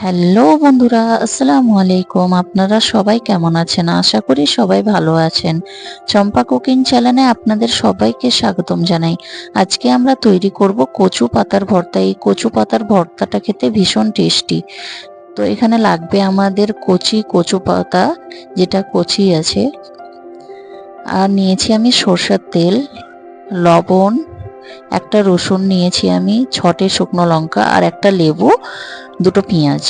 Hello বন্ধুরা, আসসালামু আলাইকুম। আপনারা সবাই কেমন আছেন? আশা করি সবাই ভালো আছেন। চম্পা কুকিং চ্যানেলে আপনাদের সবাইকে স্বাগতম জানাই। আজকে আমরা তৈরি করব কচু পাতার ভর্তা। এই কচু পাতার ভর্তাটা খেতে ভীষণ টেস্টি। তো এখানে লাগবে আমাদের কচু পাতা, যেটা কচি আছে, আর নিয়েছি আমি সরষের তেল, লবণ, একটা রসুন নিয়েছি আমি, 6টে শুকনো লঙ্কা আর একটা লেবু, দুটো পেঁয়াজ।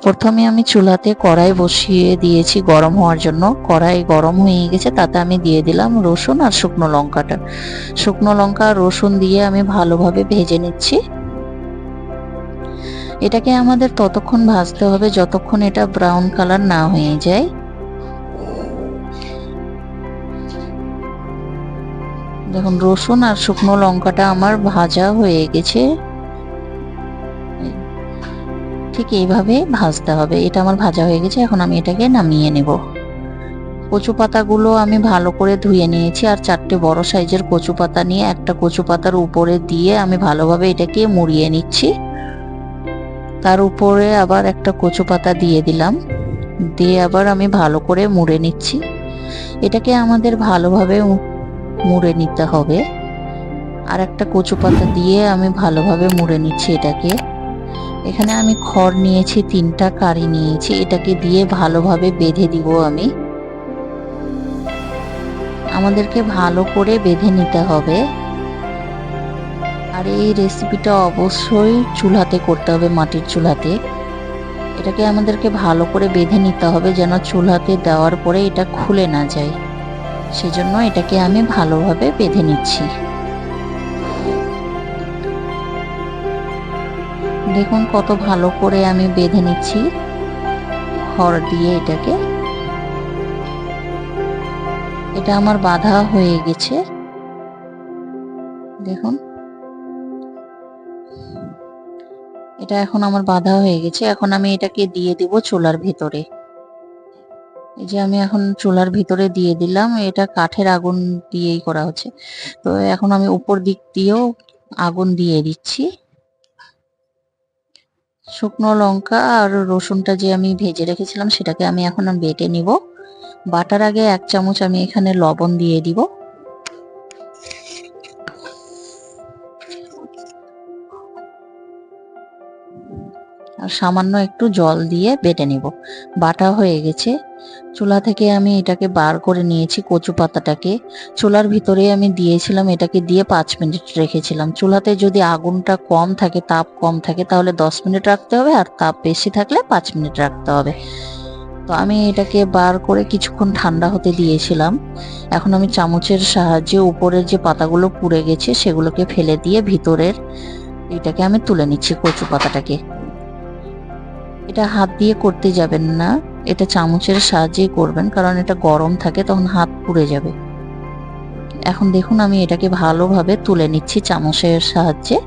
প্রথমে আমি চুলাতে কড়াই বসিয়ে দিয়েছি গরম হওয়ার জন্য। কড়াই গরম হয়ে গেছে, তাতে আমি দিয়ে দিলাম রসুন আর শুকনো লঙ্কাটা। শুকনো লঙ্কা আর রসুন দিয়ে আমি ভালোভাবে ভেজে নিচ্ছি। এটাকে আমাদের ততক্ষণ ভাজতে হবে যতক্ষণ এটা ব্রাউন কালার না হয়ে যায়। দেখুন, রসুন আর শুকনো লঙ্কাটা আমার ভাজা হয়ে গেছে। ঠিক এইভাবে ভাজতে হবে। এটা আমার ভাজা হয়ে গেছে, এখন আমি এটাকে নামিয়ে নেব। কচু পাতাগুলো আমি ভালো করে ধুয়ে নিয়েছি, আর 4টে বড় সাইজের কচু পাতা নিয়ে একটা কচু পাতার উপরে দিয়ে আমি ভালোভাবে এটাকে মুড়িয়ে নিচ্ছি। তার উপরে আবার একটা কচু পাতা দিয়ে দিলাম, দিয়ে আবার আমি ভালো করে মুড়ে নিচ্ছি। এটাকে আমাদের ভালোভাবে মুড়ে নিতে হবে। আর একটা কচু পাতা দিয়ে আমি ভালোভাবে মুড়ে নিচ্ছি এটাকে। এখানে আমি খড় নিয়েছি, 3টা কারি নিয়েছি, এটাকে দিয়ে ভালোভাবে বেঁধে দিব আমি। আমাদেরকে ভালো করে বেঁধে নিতে হবে। আর এই রেসিপিটা অবশ্যই চুলাতে করতে হবে, মাটির চুলাতে। এটাকে আমাদেরকে ভালো করে বেঁধে নিতে হবে যেন চুলাতে দেওয়ার পরে এটা খুলে না যায়। সেজন্য এটাকে আমি ভালোভাবে বেঁধে নিচ্ছি। দেখুন কত ভালো করে আমি বেঁধে নিচ্ছি খড় দিয়ে এটাকে। এটা আমার বাঁধা হয়ে গেছে, দেখুন। এটা এখন আমার বাঁধা হয়ে গেছে। এখন আমি এটাকে দিয়ে দিব চুলার ভিতরে। এই যে আমি এখন চুলার ভিতরে দিয়ে দিলাম। এটা কাঠের আগুন দিয়েই করা হচ্ছে। তো এখন আমি উপর দিক দিয়েও আগুন দিয়ে দিচ্ছি। শুকনো লঙ্কা আর রসুনটা যে আমি ভেজে রেখেছিলাম সেটাকে আমি এখন বেটে নিব। বাটার আগে 1 চামচ আমি এখানে লবণ দিয়ে দিব। আর সামান্য একটু জল দিয়ে বেটে নিব। বাটা হয়ে গেছে। চুলা থেকে আমি এটাকে বার করে নিয়েছি কচু পাতাটাকে। চুলার ভিতরে আমি দিয়েছিলাম, এটাকে দিয়ে 5 মিনিট রেখেছিলাম। চুলাতে যদি আগুনটা কম থাকে, তাপ কম থাকে, তাহলে 10 মিনিট রাখতে হবে, আর তাপ বেশি থাকলে 5 মিনিট রাখতে হবে। তো আমি এটাকে বার করে কিছুক্ষণ ঠান্ডা হতে দিয়েছিলাম। এখন আমি চামচের সাহায্যে উপরের যে পাতাগুলো পুড়ে গেছে সেগুলোকে ফেলে দিয়ে ভিতরের এটাকে আমি তুলে নিচ্ছি, কচু পাতাটাকে। এটা হাত দিয়ে করতে যাবেন না, এটা চামচের সাহায্যেই করবেন, কারণ এটা গরম থাকে, তখন হাত পুড়ে যাবে। এখন দেখুন আমি এটাকে ভালোভাবে তুলে নিচ্ছি চামচের সাহায্যে।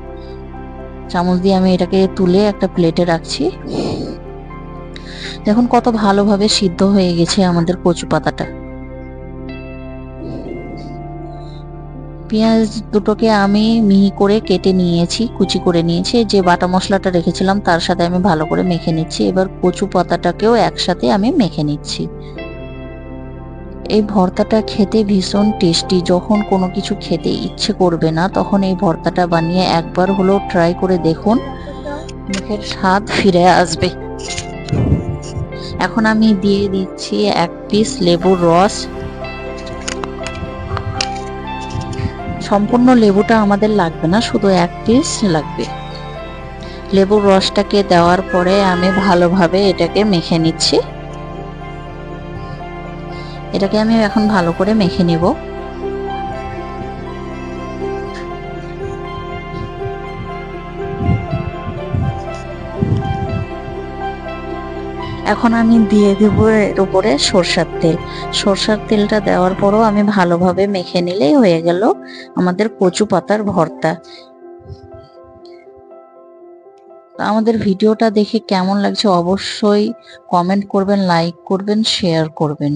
চামচ দিয়ে আমি এটাকে তুলে একটা প্লেটে রাখছি। দেখুন কত ভালোভাবে সিদ্ধ হয়ে গেছে আমাদের কচু পাতাটা। পেঁয়াজ দুটোকে আমি মিহি করে কেটে নিয়েছি, কুচি করে নিয়েছি। যে বাটা মশলাটা রেখেছিলাম তার সাথে আমি ভালো করে মেখে নিচ্ছি। এবার কচু পাতাটাকেও একসাথে আমি মেখে নিচ্ছি। এই ভর্তাটা খেতে ভীষণ টেস্টি। যখন কোনো কিছু খেতে ইচ্ছে করবে না, তখন এই ভর্তাটা বানিয়ে একবার হলেও ট্রাই করে দেখুন, মুখের স্বাদ ফিরে আসবে। এখন আমি দিয়ে দিচ্ছি 1 পিস লেবুর রস। সম্পূর্ণ লেবুটা আমাদের লাগবে না, শুধু 1 পিস লাগবে। লেবুর রসটাকে দেওয়ার পরে আমি ভালোভাবে এটাকে মেখে নিচ্ছি। এটাকে আমি এখন ভালো করে মেখে নিব। এখন আমি দিয়ে দেবো এর উপরে সরষের তেল। সরষের তেলটা দেওয়ার পরও আমি ভালোভাবে মেখে নিলেই হয়ে গেল আমাদের কচু পাতার ভর্তা। আমাদের ভিডিওটা দেখে কেমন লাগছে অবশ্যই কমেন্ট করবেন, লাইক করবেন, শেয়ার করবেন।